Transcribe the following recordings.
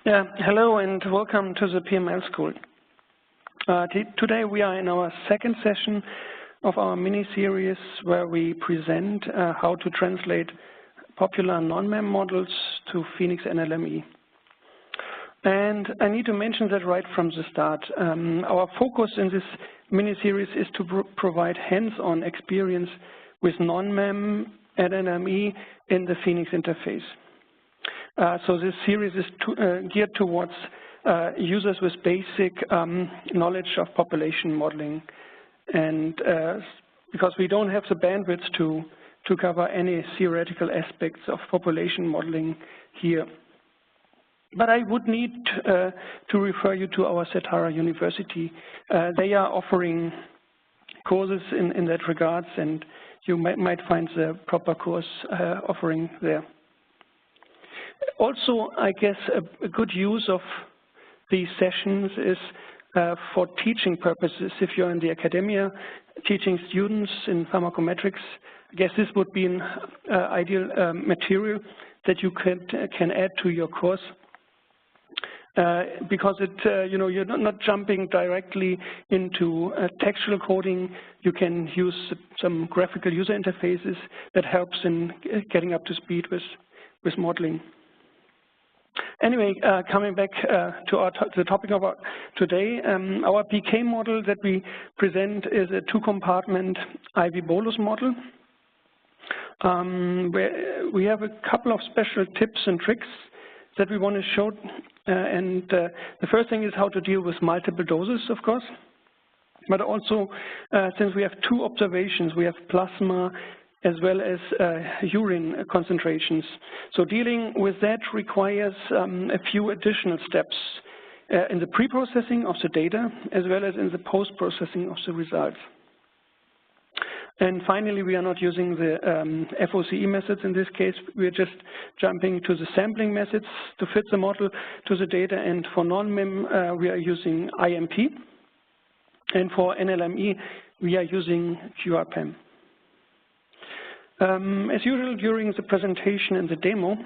Yeah, hello and welcome to the PML School. Today we are in our second session of our mini-series where we present how to translate popular non-MEM models to Phoenix NLME. And I need to mention that right from the start. Our focus in this mini-series is to provide hands-on experience with non-MEM NLME in the Phoenix interface. So this series is geared towards users with basic knowledge of population modeling, and because we don't have the bandwidth to cover any theoretical aspects of population modeling here. But I would need to refer you to our Certara University. They are offering courses in that regards, and you might find the proper course offering there. Also, I guess a good use of these sessions is for teaching purposes. If you're in the academia teaching students in pharmacometrics, I guess this would be an ideal material that you can add to your course. Because you're not jumping directly into textual coding. You can use some graphical user interfaces that helps in getting up to speed with modeling. Anyway, coming back to the topic of today, our PK model that we present is a two-compartment IV bolus model. Where we have a couple of special tips and tricks that we want to show. The first thing is how to deal with multiple doses, of course. But also, since we have two observations, we have plasma as well as urine concentrations. So dealing with that requires a few additional steps in the pre-processing of the data as well as in the post-processing of the results. And finally, we are not using the FOCE methods in this case. We're just jumping to the sampling methods to fit the model to the data. And for non-MEM, we are using IMP. And for NLME, we are using QRPEM. As usual, during the presentation and the demo,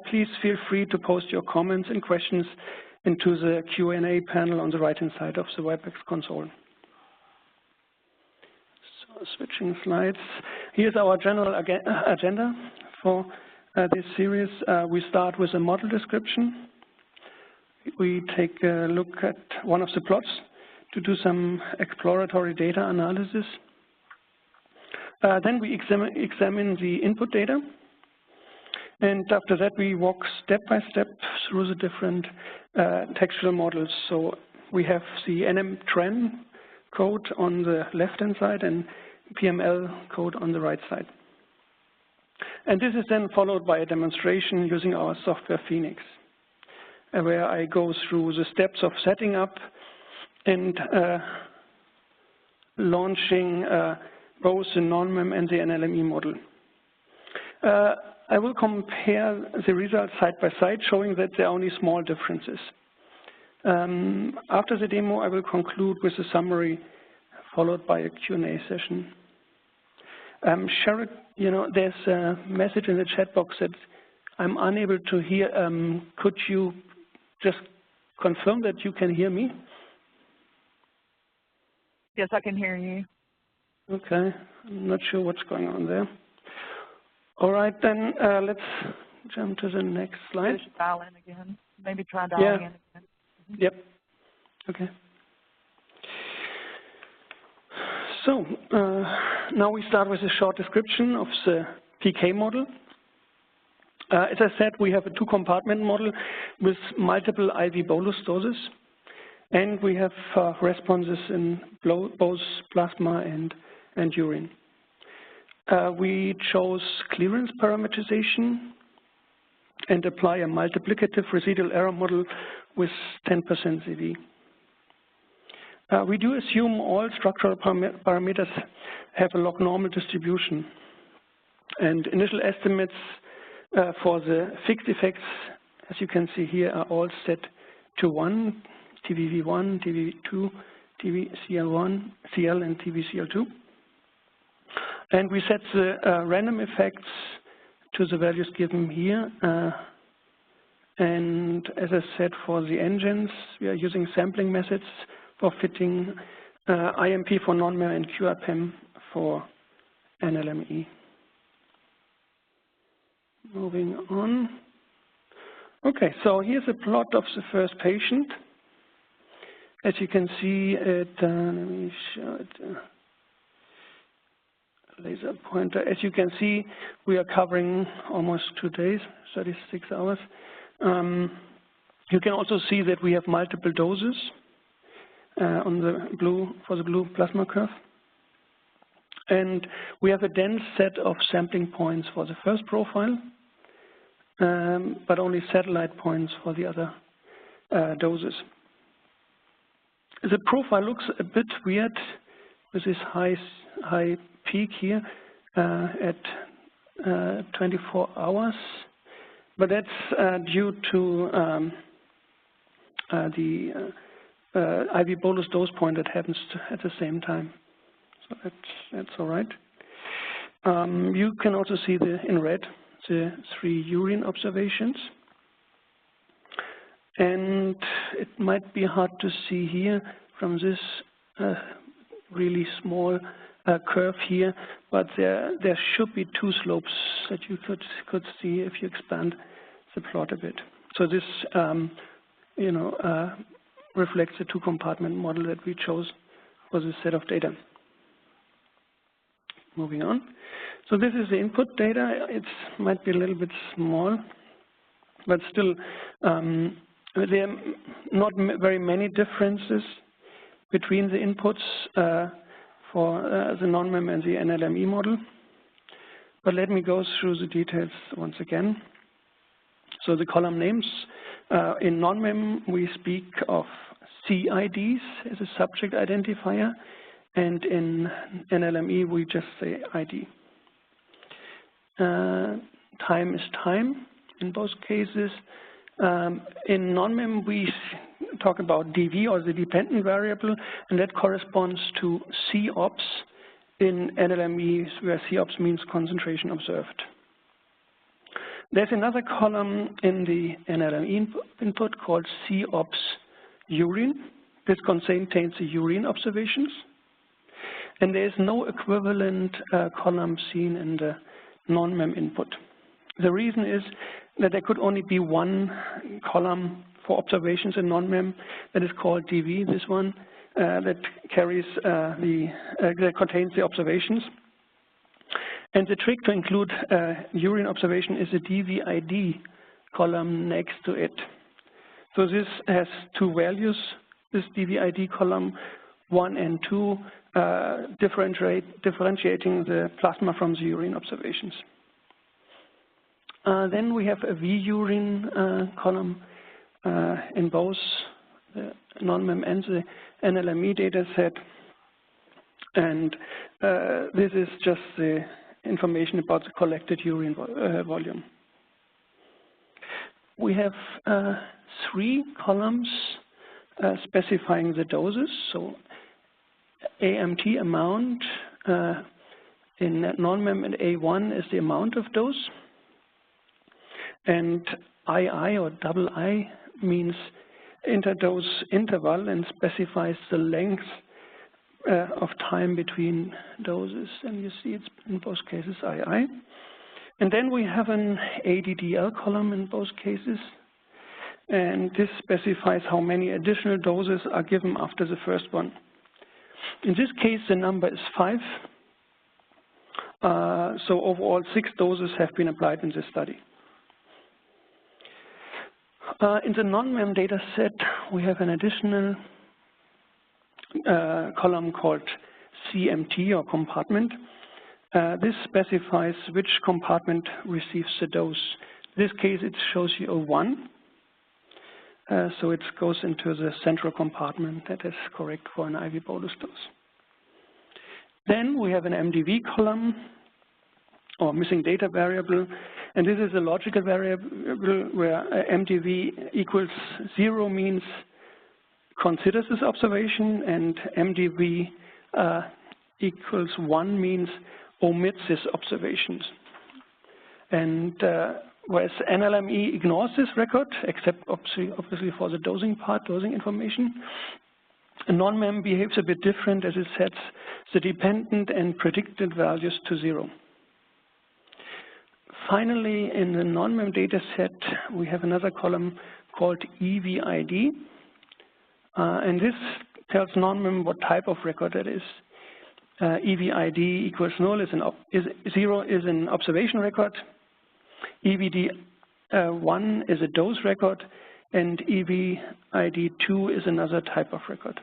please feel free to post your comments and questions into the Q&A panel on the right-hand side of the WebEx console. So, switching slides. Here's our general agenda for this series. We start with a model description. We take a look at one of the plots to do some exploratory data analysis. Then we examine the input data, and after that we walk step by step through the different textual models. So we have the NM-TREN code on the left-hand side and PML code on the right side. And this is then followed by a demonstration using our software Phoenix, where I go through the steps of setting up and launching both the non-MEM and the NLME model. I will compare the results side by side, showing that there are only small differences. After the demo, I will conclude with a summary, followed by a Q&A session. Sharon, there's a message in the chat box that I'm unable to hear. Could you just confirm that you can hear me? Yes, I can hear you. Okay, I'm not sure what's going on there. All right, then let's jump to the next slide. Just dial in again. Maybe try dialing in again. Yep. Okay. So now we start with a short description of the PK model. As I said, we have a two-compartment model with multiple IV bolus doses, and we have responses in both plasma and urine. We chose clearance parameterization and apply a multiplicative residual error model with 10% CV. We do assume all structural parameters have a log normal distribution, and initial estimates for the fixed effects, as you can see here, are all set to 1, TVV1, TVV2, TVCL1, CL, and TVCL2. And we set the random effects to the values given here And as I said, for the engines, we are using sampling methods for fitting IMP for NONMEM and QRPEM for NLME. Moving on. Okay, so here's a plot of the first patient. As you can see, let me show it. Laser pointer. As you can see, we are covering almost 2 days, 36 hours. You can also see that we have multiple doses on the blue plasma curve. And we have a dense set of sampling points for the first profile, but only satellite points for the other doses. The profile looks a bit weird with this high peak here at 24 hours, but that's due to the IV bolus dose point that happens at the same time. So that's all right. You can also see in red the 3 urine observations. And it might be hard to see here from this really small curve here, but there should be 2 slopes that you could see if you expand the plot a bit. So this, reflects the 2-compartment model that we chose for this set of data. Moving on. So this is the input data. It might be a little bit small, but still there are not very many differences between the inputs for the NONMEM and the NLME model. But let me go through the details once again. So the column names, in NONMEM we speak of CIDs as a subject identifier, and in NLME we just say ID. Time is time in both cases. In NONMEM we talk about DV, or the dependent variable, and that corresponds to COPS. In NLME, where COPS means concentration observed. There's another column in the NLME input called COPS urine. This contains the urine observations. And there's no equivalent column seen in the NONMEM input. The reason is that there could only be one column for observations in NONMEM that is called DV, this one, that carries that contains the observations. And the trick to include urine observation is the DVID column next to it. So this has 2 values, this DVID column 1 and 2, differentiating the plasma from the urine observations. Then we have a V-urine column in both the NONMEM and the NLME data set. And this is just the information about the collected urine volume. We have 3 columns specifying the doses. So AMT, amount, in NONMEM and A1 is the amount of dose. And II, or double I, means interdose interval and specifies the length of time between doses. And you see it's in both cases II. And then we have an ADDL column in both cases. And this specifies how many additional doses are given after the first one. In this case, the number is 5. So overall, 6 doses have been applied in this study. In the NONMEM data set, we have an additional column called CMT, or compartment. This specifies which compartment receives the dose. In this case, it shows you a 1. So it goes into the central compartment that is correct for an IV bolus dose. Then we have an MDV column, or missing data variable, and this is a logical variable where MDV equals 0 means considers this observation, and MDV equals 1 means omits these observations. And whereas NLME ignores this record, except obviously for the dosing part, dosing information. NONMEM behaves a bit different as it sets the dependent and predicted values to 0. Finally, in the NONMEM data set, we have another column called EVID, and this tells NONMEM what type of record that is. EVID equals 0 is an observation record, EVD1 is a dose record, and EVID2 is another type of record.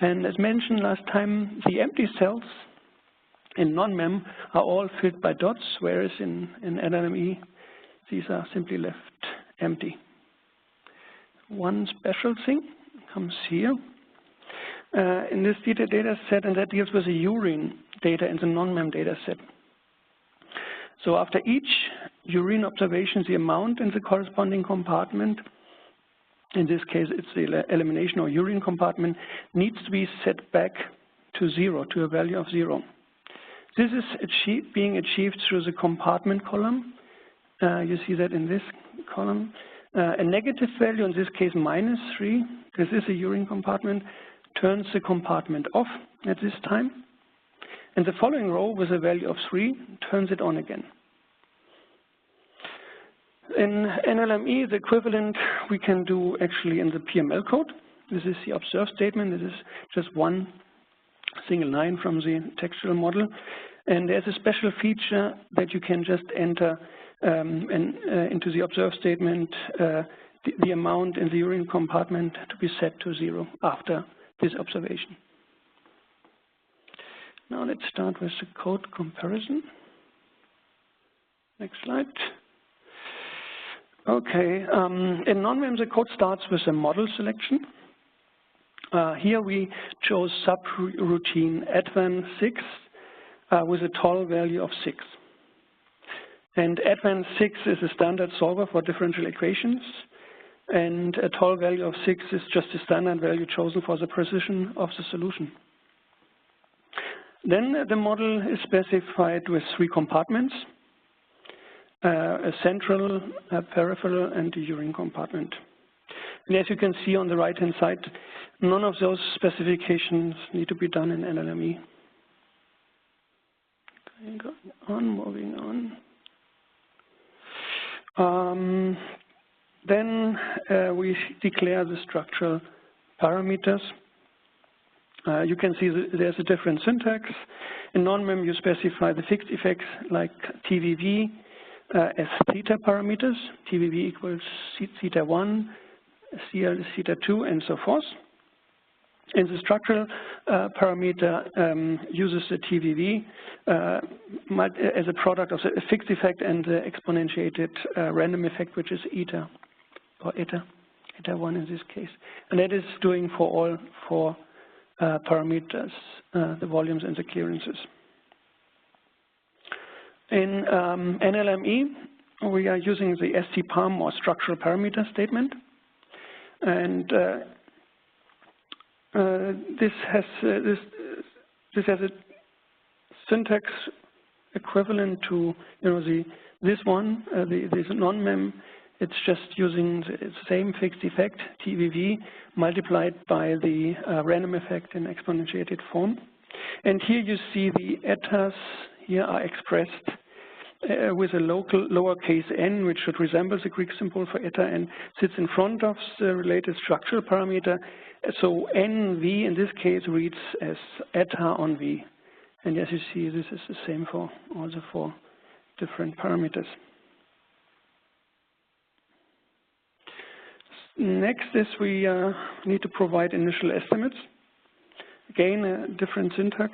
And as mentioned last time, the empty cells in NONMEM are all filled by dots, whereas in NLME, these are simply left empty. One special thing comes here. In this data set, and that deals with the urine data in the NONMEM data set. So after each urine observation, the amount in the corresponding compartment, in this case it's the elimination or urine compartment, needs to be set back to 0, to a value of 0. This is being achieved through the compartment column. You see that in this column. A negative value, in this case -3, this is a urine compartment, turns the compartment off at this time. And the following row with a value of 3 turns it on again. In NLME, the equivalent we can do actually in the PML code. This is the observe statement. This is just one single line from the textual model. And there's a special feature that you can just enter into the observe statement the amount in the urine compartment to be set to 0 after this observation. Now let's start with the code comparison. Next slide. Okay, in NONMEM the code starts with a model selection. Here we chose subroutine advan6 with a toll value of 6. And advan6 is a standard solver for differential equations, and a toll value of 6 is just a standard value chosen for the precision of the solution. Then the model is specified with 3 compartments, a central, a peripheral, and a urine compartment. And as you can see on the right-hand side, none of those specifications need to be done in NLME. Moving on. Then we declare the structural parameters. You can see there's a different syntax. In NONMEM, you specify the fixed effects like TVV as theta parameters. TVV equals theta 1, CL is theta 2, and so forth. And the structural parameter uses the TVV as a product of a fixed effect and the exponentiated random effect, which is eta, or eta 1 in this case. And that is doing for all 4 parameters, the volumes and the clearances. In NLME, we are using the STPARM or structural parameter statement. And this has a syntax equivalent to this one, this NONMEM. It's just using the same fixed effect, TVV, multiplied by the random effect in exponentiated form. And here you see the etas here are expressed with a local lowercase n, which should resemble the Greek symbol for eta, and sits in front of the related structural parameter. So NV in this case reads as eta on V. And as you see, this is the same for all the 4 different parameters. Next is we need to provide initial estimates. Again, a different syntax.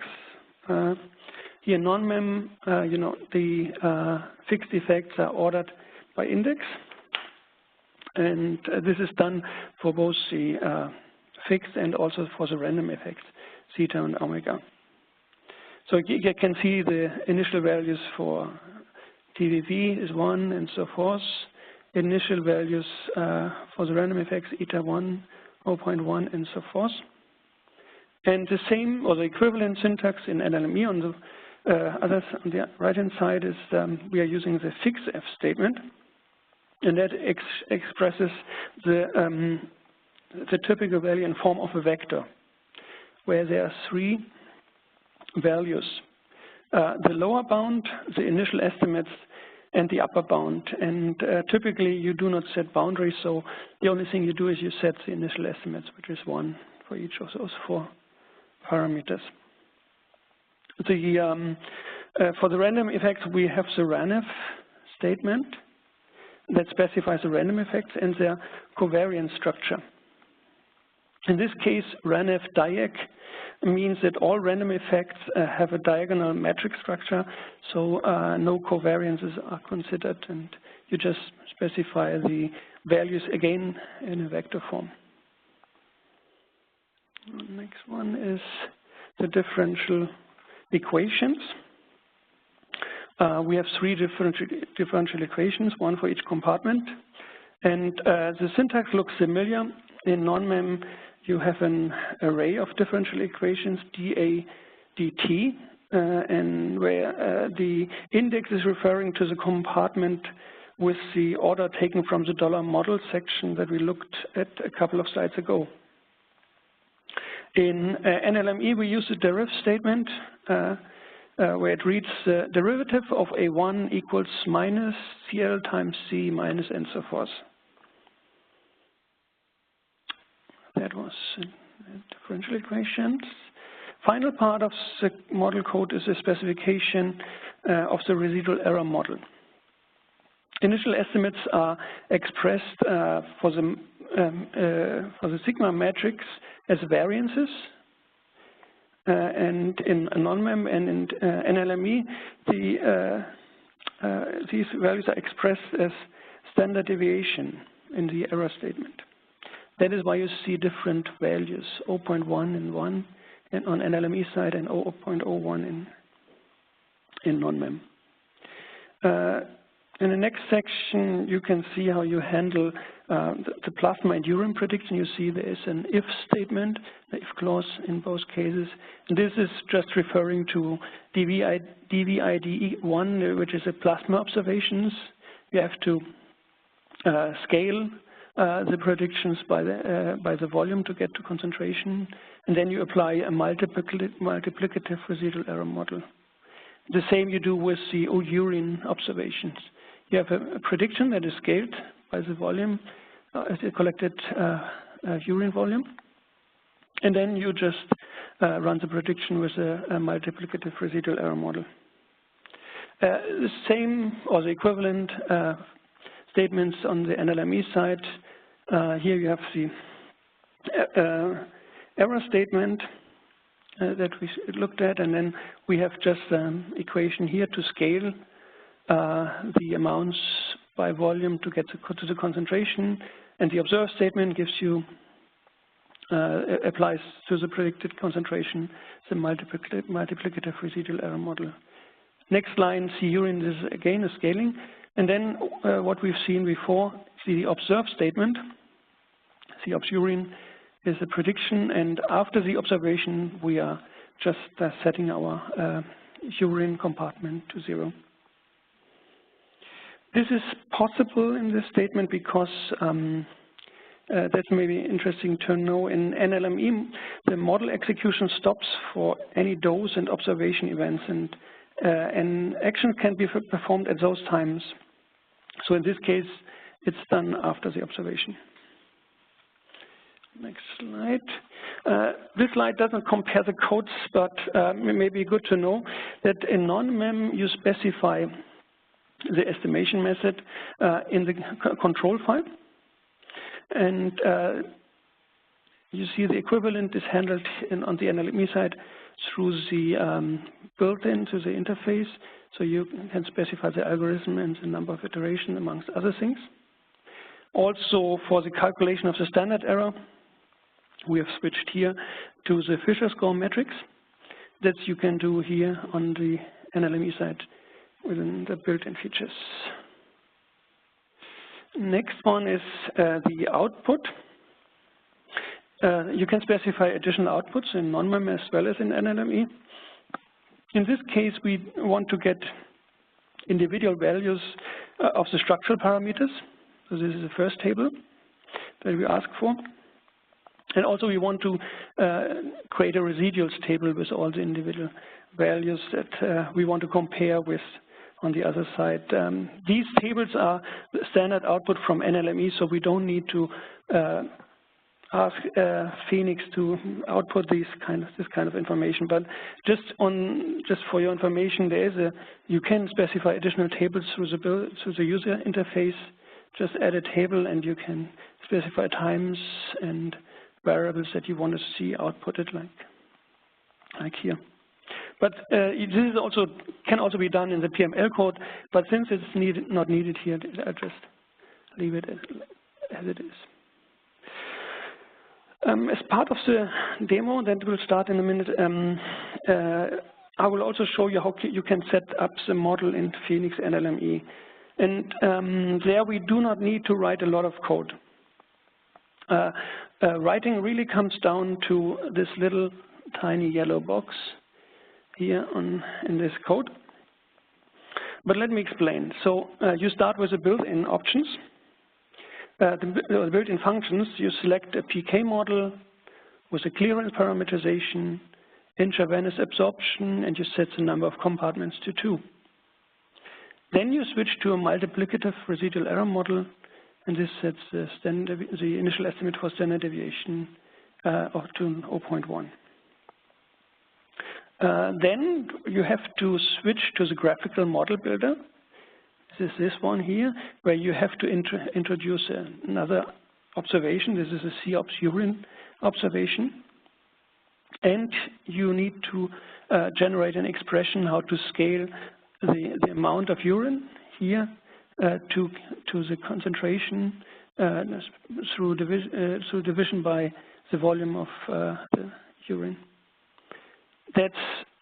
Here, NONMEM, the fixed effects are ordered by index, and this is done for both the fixed and also for the random effects, theta and omega. So you can see the initial values for TVV is 1 and so forth. Initial values for the random effects, eta 1, 0.1, and so forth. And the same or the equivalent syntax in NLME on the others on the right-hand side is we are using the fixF statement, and that expresses the typical value in form of a vector, where there are 3 values. The lower bound, the initial estimates, and the upper bound. And typically you do not set boundaries, so the only thing you do is you set the initial estimates, which is 1 for each of those 4 parameters. For the random effects, we have the RANF statement that specifies the random effects and their covariance structure. In this case, RANF diag means that all random effects have a diagonal metric structure, so no covariances are considered, and you just specify the values again in a vector form. The next one is the differential equations. We have 3 differential equations, 1 for each compartment, and the syntax looks similar. In NONMEM, you have an array of differential equations, dA, dt, and where the index is referring to the compartment with the order taken from the $model section that we looked at a couple of slides ago. In NLME, we use the deriv statement, where it reads the derivative of A1 equals minus CL times C minus and so forth. That was differential equations. Final part of the model code is a specification of the residual error model. Initial estimates are expressed for the sigma matrix as variances, and in NONMEM and in NLME, these values are expressed as standard deviation in the error statement. That is why you see different values, 0.1 in one and on NLME side and 0.01 in NONMEM. In the next section, you can see how you handle the plasma and urine prediction. You see there is an if statement, the if clause in both cases. And this is just referring to DVID1, which is a plasma observations. You have to scale the predictions by the volume to get to concentration, and then you apply a multiplicative residual error model. The same you do with the urine observations. You have a prediction that is scaled by the volume, the collected urine volume, and then you just run the prediction with a multiplicative residual error model. The same or the equivalent statements on the NLME side. Here you have the error statement that we looked at, and then we have just an equation here to scale the amounts by volume to get to the concentration, and the observed statement gives you applies to the predicted concentration the multiplicative residual error model. Next line, C urine is again a scaling, and then what we've seen before, the observed statement. C obs urine is a prediction, and after the observation, we are just setting our urine compartment to 0. This is possible in this statement because that's maybe interesting to know. In NLME, the model execution stops for any dose and observation events, and action can be performed at those times. So in this case, it's done after the observation. Next slide. This slide doesn't compare the codes, but it may be good to know that in NONMEM you specify the estimation method in the control file, and you see the equivalent is handled on the NLME side through the built-in to the interface, so you can specify the algorithm and the number of iterations amongst other things. Also, for the calculation of the standard error, we have switched here to the Fisher score metrics that you can do here on the NLME side within the built-in features. Next one is the output. You can specify additional outputs in NONMEM as well as in NLME. In this case, we want to get individual values of the structural parameters. So this is the first table that we ask for. And also we want to create a residuals table with all the individual values that we want to compare with on the other side. These tables are standard output from NLME, so we don't need to ask Phoenix to output this kind of information. But just for your information, you can specify additional tables through the user interface. Just add a table, and you can specify times and variables that you want to see outputted, like here. But this is can also be done in the PML code. But since it's not needed here, I'll just leave it as it is. As part of the demo that will start in a minute, I will also show you how you can set up the model in Phoenix NLME. And there we do not need to write a lot of code. Writing really comes down to this little tiny yellow box here in this code. But let me explain. So you start with the built-in options. The built-in functions, you select a PK model with a clearance parameterization, intravenous absorption, and you set the number of compartments to 2. Then you switch to a multiplicative residual error model, and this sets the initial estimate for standard deviation to 0.1. Then you have to switch to the graphical model builder. This is this one here, where you have to introduce another observation. This is a C-ops urine observation. And you need to generate an expression how to scale the amount of urine here to the concentration through division by the volume of the urine. That's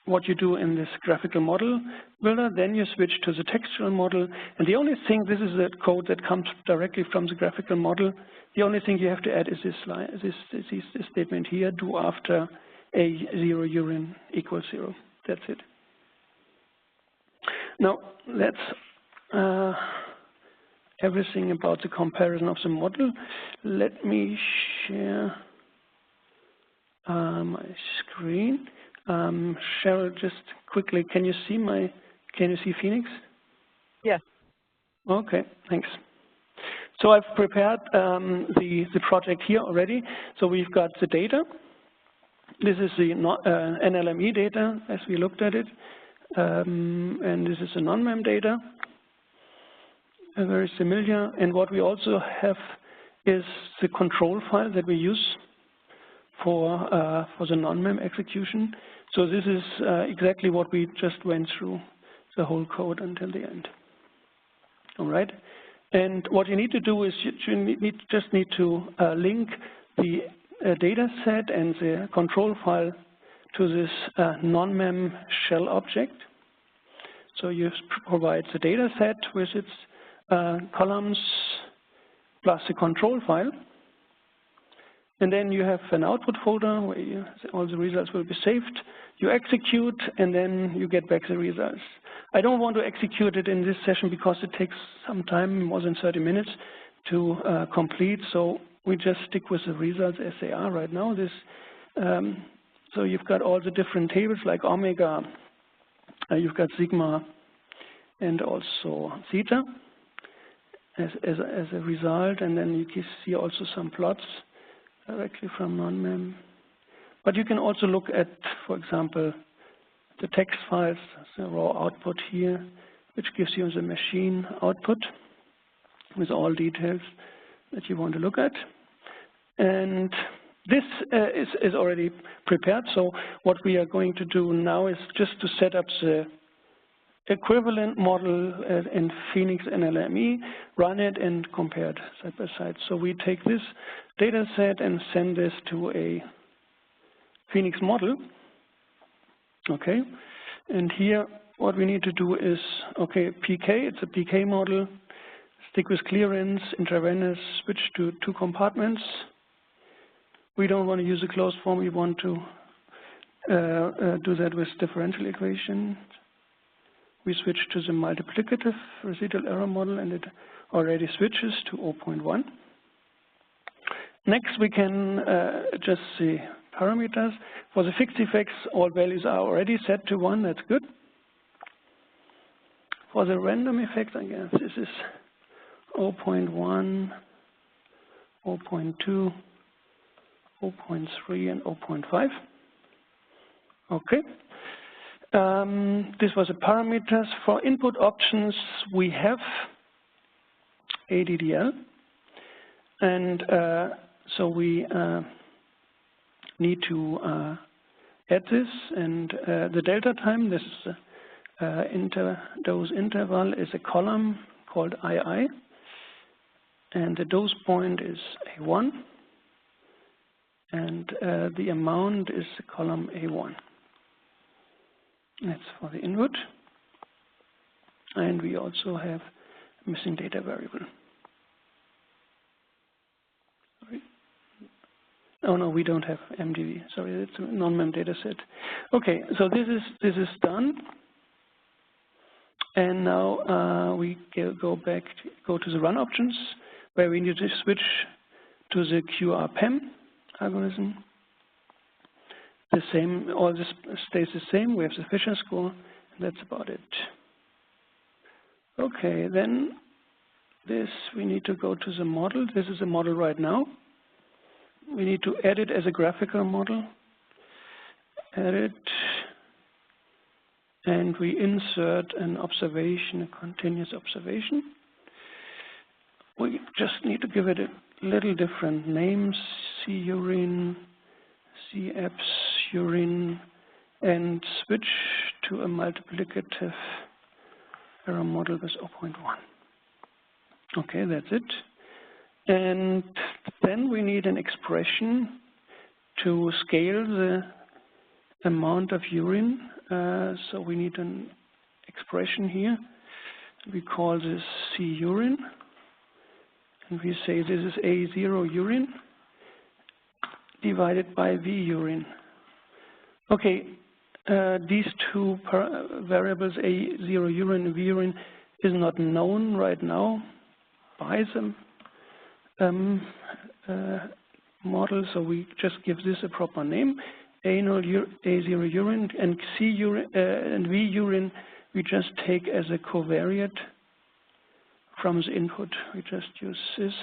what you do in this graphical model builder. Then you switch to the textual model. And the only thing, this is the code that comes directly from the graphical model. The only thing you have to add is this line, this statement here, do after A0 urine equals 0. That's it. Now, that's everything about the comparison of the model. Let me share my screen. Cheryl, just quickly, can you see Phoenix? Yes. Okay, thanks. So I've prepared the project here already. So we've got the data. This is the NLME data as we looked at it. And this is the NONMEM data. Very familiar. And what we also have is the control file that we use for the NONMEM execution. So this is exactly what we just went through, the whole code until the end. All right. And what you need to do is you just need to link the data set and the control file to this NONMEM shell object. So you provide the data set with its columns plus the control file. And then you have an output folder where all the results will be saved. You execute, and then you get back the results. I don't want to execute it in this session because it takes some time, more than 30 minutes, to complete. So we just stick with the results as they are right now. So you've got all the different tables like omega, you've got sigma, and also theta as a result. And then you can see also some plots directly from NONMEM. But you can also look at, for example, the text files, the raw output here, which gives you the machine output with all details that you want to look at. And this is already prepared. So what we are going to do now is just to set up the equivalent model in Phoenix NLME, run it, and compare it side by side. So we take this data set and send this to a Phoenix model. Okay, and here what we need to do is, okay, PK, it's a PK model, stick with clearance, intravenous, switch to 2 compartments. We don't want to use a closed form, we want to do that with differential equations. We switch to the multiplicative residual error model, and it already switches to 0.1. Next, we can adjust the parameters. For the fixed effects, all values are already set to 1. That's good. For the random effects, I guess this is 0.1, 0.2, 0.3, and 0.5. Okay. This was the parameters. For input options, we have ADDL, and so we need to add this, and the delta time, this dose interval is a column called II, and the dose point is A1, and the amount is the column A1. That's for the input, and we also have missing data variable. Sorry. Oh no, we don't have MDV. Sorry, it's a non-mem data set. Okay, so this is done, and now we go to the run options, where we need to switch to the QRPEM algorithm. The same, all this stays the same. We have the Fisher score, and that's about it. Okay, then this, we need to go to the model. This is a model right now. We need to add it as a graphical model. Edit, and we insert an observation, a continuous observation. We just need to give it a little different names, C urine, CEPS urine, and switch to a multiplicative error model with 0.1. Okay, that's it. And then we need an expression to scale the amount of urine. So we need an expression here. We call this C urine. And we say this is A0 urine divided by V urine. Okay, these two variables, A0 urine and V urine, is not known right now by the model, so we just give this a proper name. A0 urine and C urine and V urine, we just take as a covariate from the input. We just use this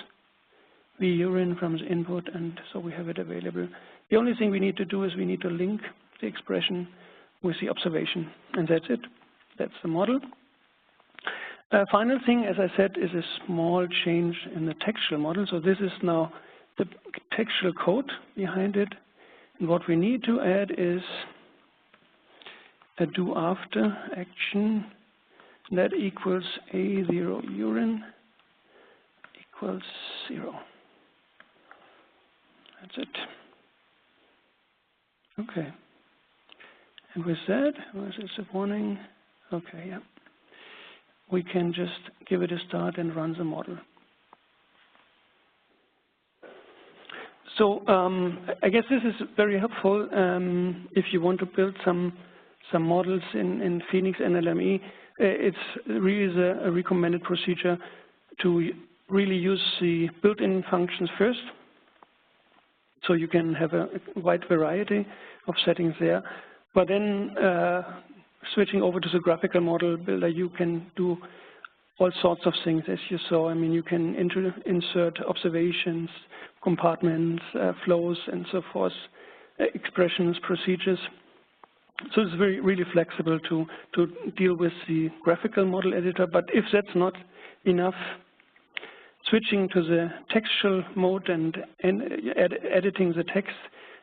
V urine from the input, and so we have it available. The only thing we need to do is we need to link the expression with the observation, and that's it. That's the model. Final thing, as I said, is a small change in the textual model. So this is now the textual code behind it. And what we need to add is a do after action that equals A0 urine equals 0. That's it. Okay. And with that, was this a warning? Okay, yeah. We can just give it a start and run the model. So I guess this is very helpful if you want to build some models in Phoenix NLME. It's really a recommended procedure to really use the built-in functions first, so you can have a wide variety of settings there. But then switching over to the graphical model builder, you can do all sorts of things, as you saw. I mean, you can insert observations, compartments, flows, and so forth, expressions, procedures. So it's really flexible to deal with the graphical model editor. But if that's not enough, switching to the textual mode and editing the text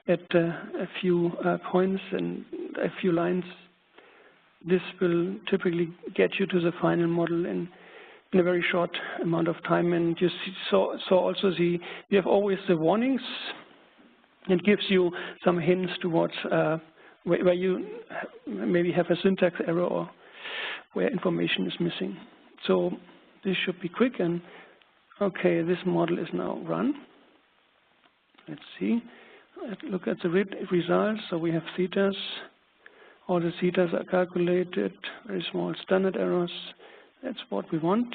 at a few points and a few lines, this will typically get you to the final model in a very short amount of time. And you saw also you have always the warnings. It gives you some hints towards where you maybe have a syntax error or where information is missing. So this should be quick. And okay, this model is now run. Let's see. look at the results. So we have thetas. All the thetas are calculated, very small standard errors. That's what we want.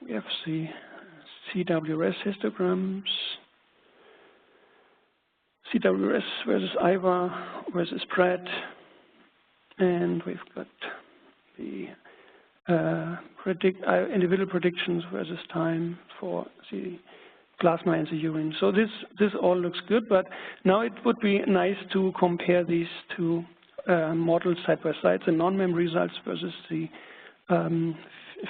We have the CWS histograms, CWS versus IVA versus spread, and we've got the individual predictions versus time for the plasma and the urine. So this all looks good, but now it would be nice to compare these two models side by side, the non-MEM results versus the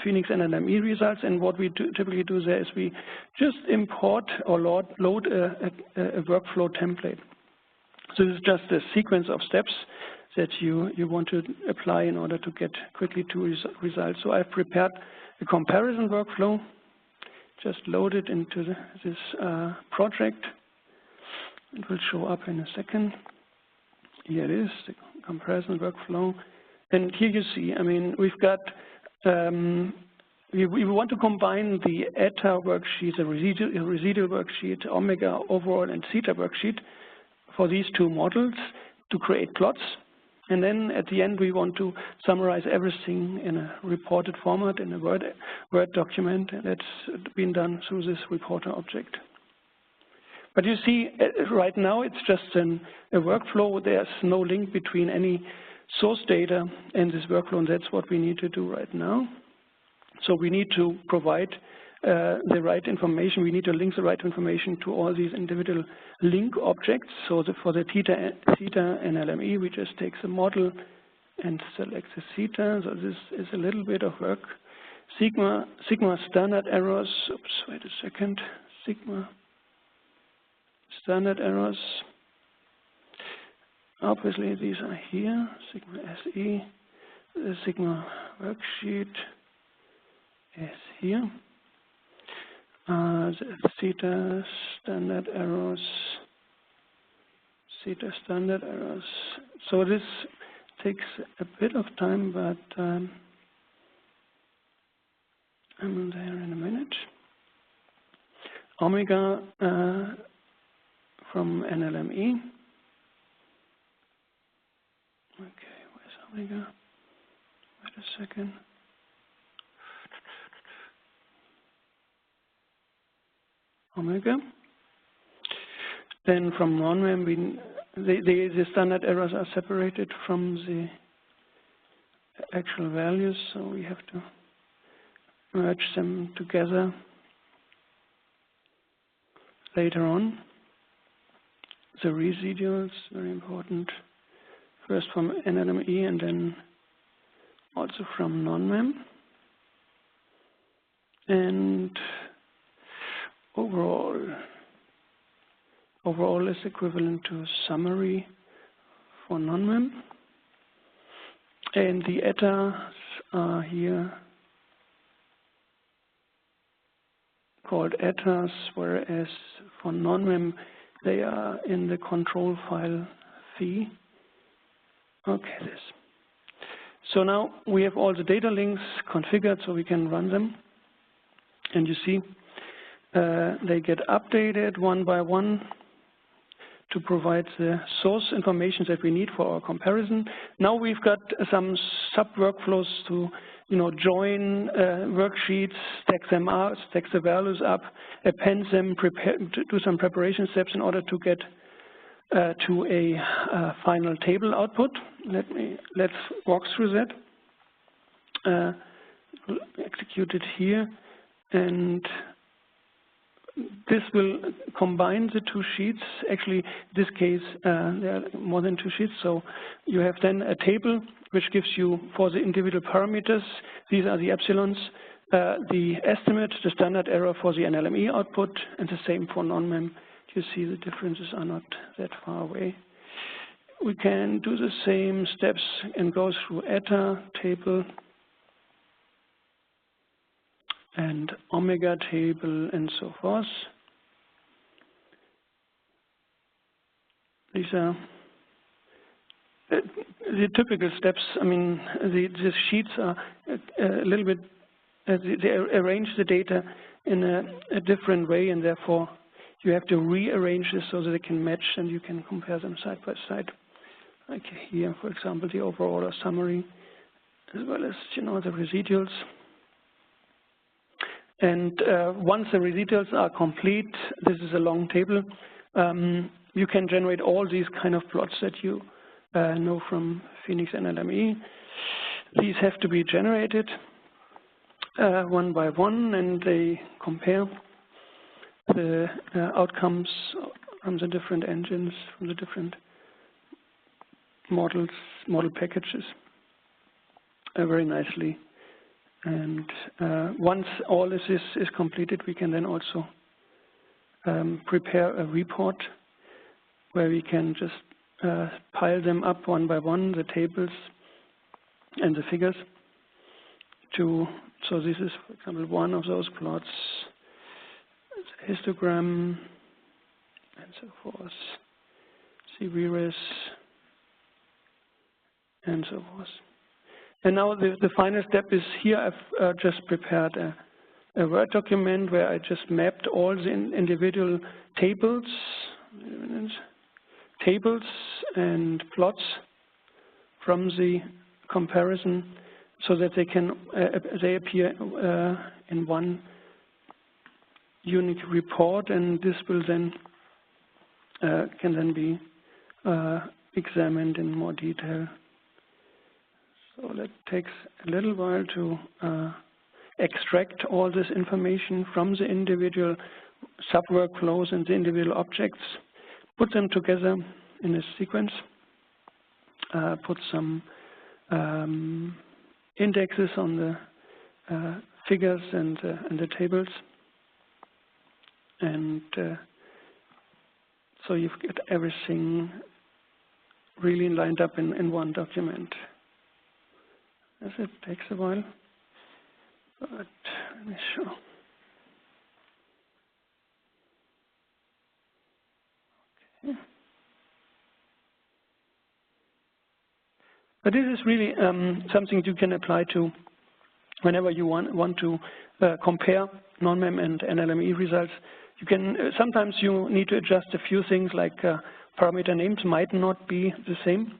Phoenix NLME results. And what we typically do there is we just import or load a workflow template. So this is just a sequence of steps that you want to apply in order to get quickly to results. So I've prepared a comparison workflow, just load it into this project. It will show up in a second. Here it is, the comparison workflow. And here you see, I mean, we've got, we want to combine the eta worksheet, the residual worksheet, omega overall, and theta worksheet for these two models to create plots. And then at the end, we want to summarize everything in a reported format in a Word document. And that's been done through this reporter object. But you see, right now, it's just a workflow. There's no link between any source data and this workflow, and that's what we need to do right now. So we need to provide the right information. We need to link the right information to all these individual link objects. So for the theta NLME, we just take the model and select the theta. So this is a little bit of work. Sigma standard errors. Oops, wait a second. Sigma standard errors. Obviously, these are here. Sigma SE. The Sigma worksheet is here. The theta standard errors, theta standard errors. So this takes a bit of time, but I'm there in a minute. Omega from NLME. Okay, where's omega? Wait a second. Omega. Then from non-MEM, the standard errors are separated from the actual values, so we have to merge them together later on. The residuals, very important, first from NLME and then also from non-MEM. And overall is equivalent to summary for non-MEM. And the etas are here called etas, whereas for non-MEM they are in the control file phi. Okay, this. So now we have all the data links configured so we can run them. And you see they get updated one by one to provide the source information that we need for our comparison. Now we've got some sub-workflows to join worksheets, stack them up, stack the values up, append them, do some preparation steps in order to get to a final table output. Let's walk through that. Execute it here, and this will combine the two sheets. Actually, in this case, there are more than two sheets. So you have then a table which gives you, for the individual parameters, these are the epsilons, the estimate, the standard error for the NLME output, and the same for non-MEM. You see the differences are not that far away. We can do the same steps and go through eta table and omega table and so forth. These are the typical steps. I mean, the sheets are a little bit, they arrange the data in a different way, and therefore you have to rearrange this so that they can match and you can compare them side by side. Like here, for example, the overall or summary, as well as, you know, the residuals. And once the residuals are complete, this is a long table, you can generate all these kind of plots that you know from Phoenix NLME. These have to be generated one by one, and they compare the outcomes from the different engines, from the different model packages very nicely. And once all this is completed, we can then also prepare a report where we can just pile them up one by one, the tables and the figures. So this is, for example, one of those plots, it's a histogram, and so forth, series, and so forth. And now the final step is here I've just prepared a Word document where I just mapped all the individual tables and plots from the comparison so that they appear in one unique report, and this will then can then be examined in more detail. So that takes a little while to extract all this information from the individual sub-workflows and the individual objects, put them together in a sequence, put some indexes on the figures and the tables, and so you've got everything really lined up in one document. As it takes a while, but let me show. Okay. But this is really something you can apply to whenever you want to compare non-MEM and NLME results. You can sometimes you need to adjust a few things, like parameter names might not be the same.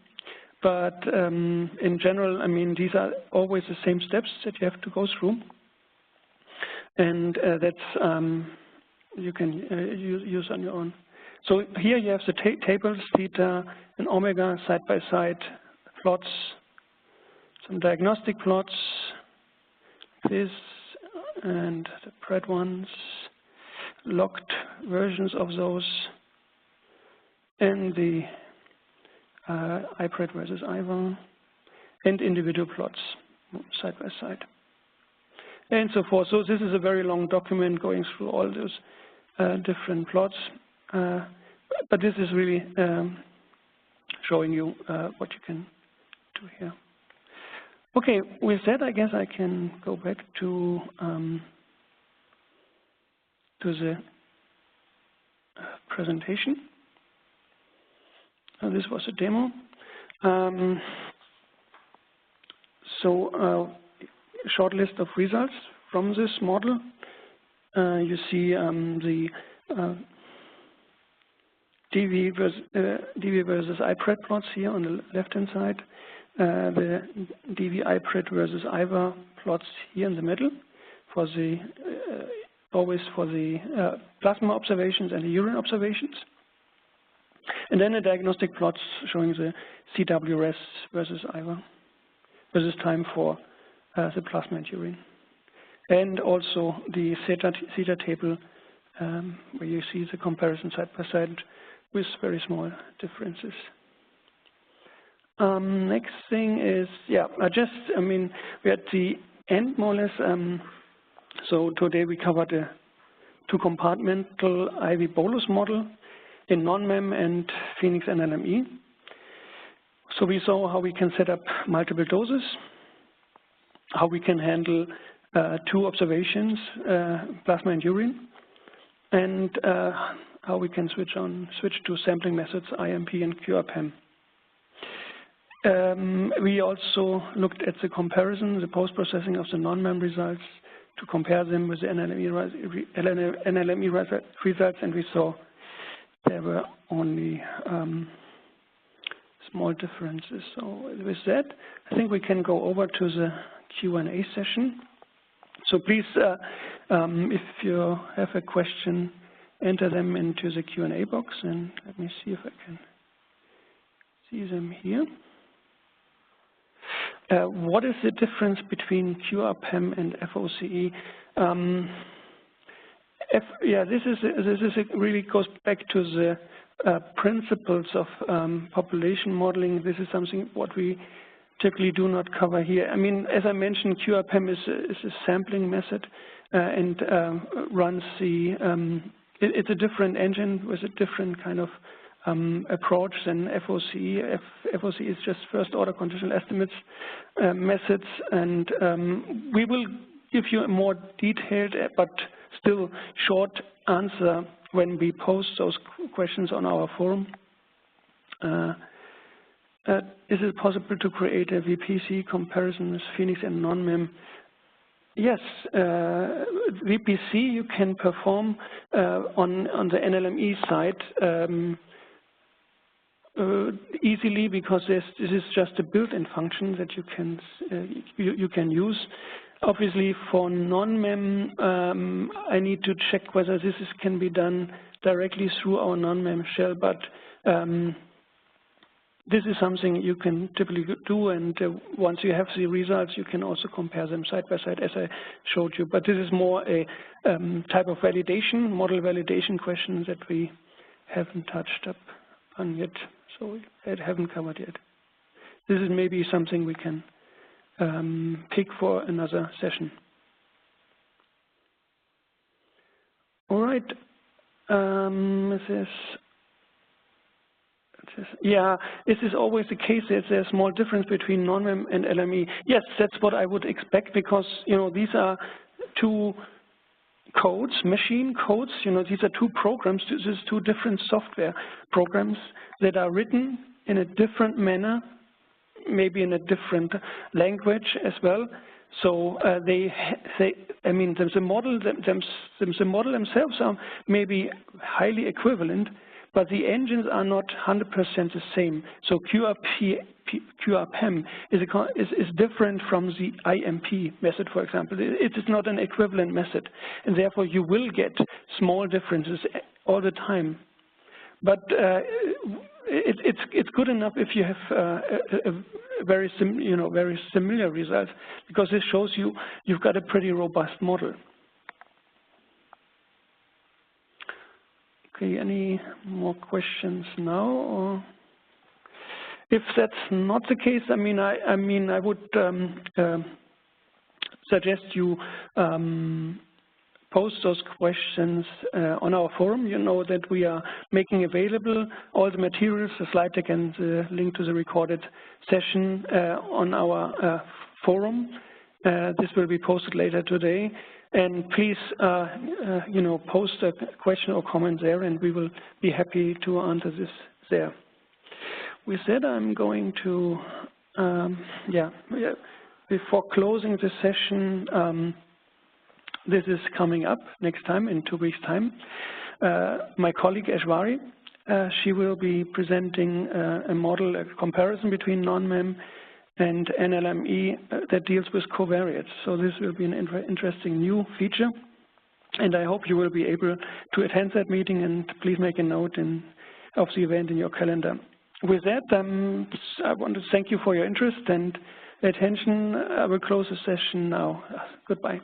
But in general, I mean, these are always the same steps that you have to go through, and that's you can use on your own. So here you have the tables, theta and omega, side by side, plots, some diagnostic plots, this, and the PRED ones, locked versions of those, and the iPRED versus IVA, and individual plots side by side, and so forth. So this is a very long document going through all those different plots, but this is really showing you what you can do here. Okay, with that, I guess I can go back to the presentation. This was a demo. So a short list of results from this model. You see the DV versus iPRED plots here on the left-hand side. The DV iPRED versus IVA plots here in the middle, for the always for the plasma observations and the urine observations. And then the diagnostic plots showing the CWRS versus IVA, versus time for the plasma and urine. And also the theta table, where you see the comparison side by side with very small differences. Next thing is, yeah, I mean, we're at the end more or less. So today we covered a two-compartmental IV bolus model in non-MEM and Phoenix NLME. So we saw how we can set up multiple doses, how we can handle two observations, plasma and urine, and how we can switch to sampling methods, IMP and QRPEM. We also looked at the comparison, the post-processing of the non-MEM results to compare them with the NLME results, and we saw there were only small differences. So with that, I think we can go over to the Q&A session. So please, if you have a question, enter them into the Q&A box, and let me see if I can see them here. What is the difference between QRPEM and FOCE? This really goes back to the principles of population modeling. This is something what we typically do not cover here. I mean, as I mentioned, QRPEM is a sampling method and runs the. It's a different engine with a different kind of approach than FOCE. FOCE is just first-order conditional estimates methods, and we will give you a more detailed but still short answer when we post those questions on our forum. Is it possible to create a VPC comparison with Phoenix and NONMEM? Yes, VPC you can perform on the NLME side easily, because this is just a built-in function that you can use. Obviously, for NONMEM, I need to check whether this can be done directly through our NONMEM shell, but this is something you can typically do, and once you have the results, you can also compare them side by side, as I showed you. But this is more a type of validation, model validation question that we haven't touched upon yet, so I haven't covered yet. This is maybe something we can pick for another session. All right. This is always the case that there's a small difference between NONMEM and LME. Yes, that's what I would expect, because these are two codes, machine codes. These are two programs. This is two different software programs that are written in a different manner, maybe in a different language as well. So the model themselves are maybe highly equivalent, but the engines are not 100% the same. So QRPEM is different from the IMP method, for example. It is not an equivalent method, and therefore you will get small differences all the time. But it's good enough if you have very similar results, because this shows you've got a pretty robust model. Okay, any more questions now? Or if that's not the case, I would suggest you post those questions on our forum. You know that we are making available all the materials, the slide deck and the link to the recorded session on our forum. This will be posted later today. And please, post a question or comment there, and we will be happy to answer this there. With that, I'm going to, before closing the session, this is coming up next time, in 2 weeks' time. My colleague Eshwari, she will be presenting a model, a comparison between NONMEM and NLME that deals with covariates. So this will be an interesting new feature, and I hope you will be able to attend that meeting, and please make a note of the event in your calendar. With that, I want to thank you for your interest and attention. I will close the session now. Goodbye.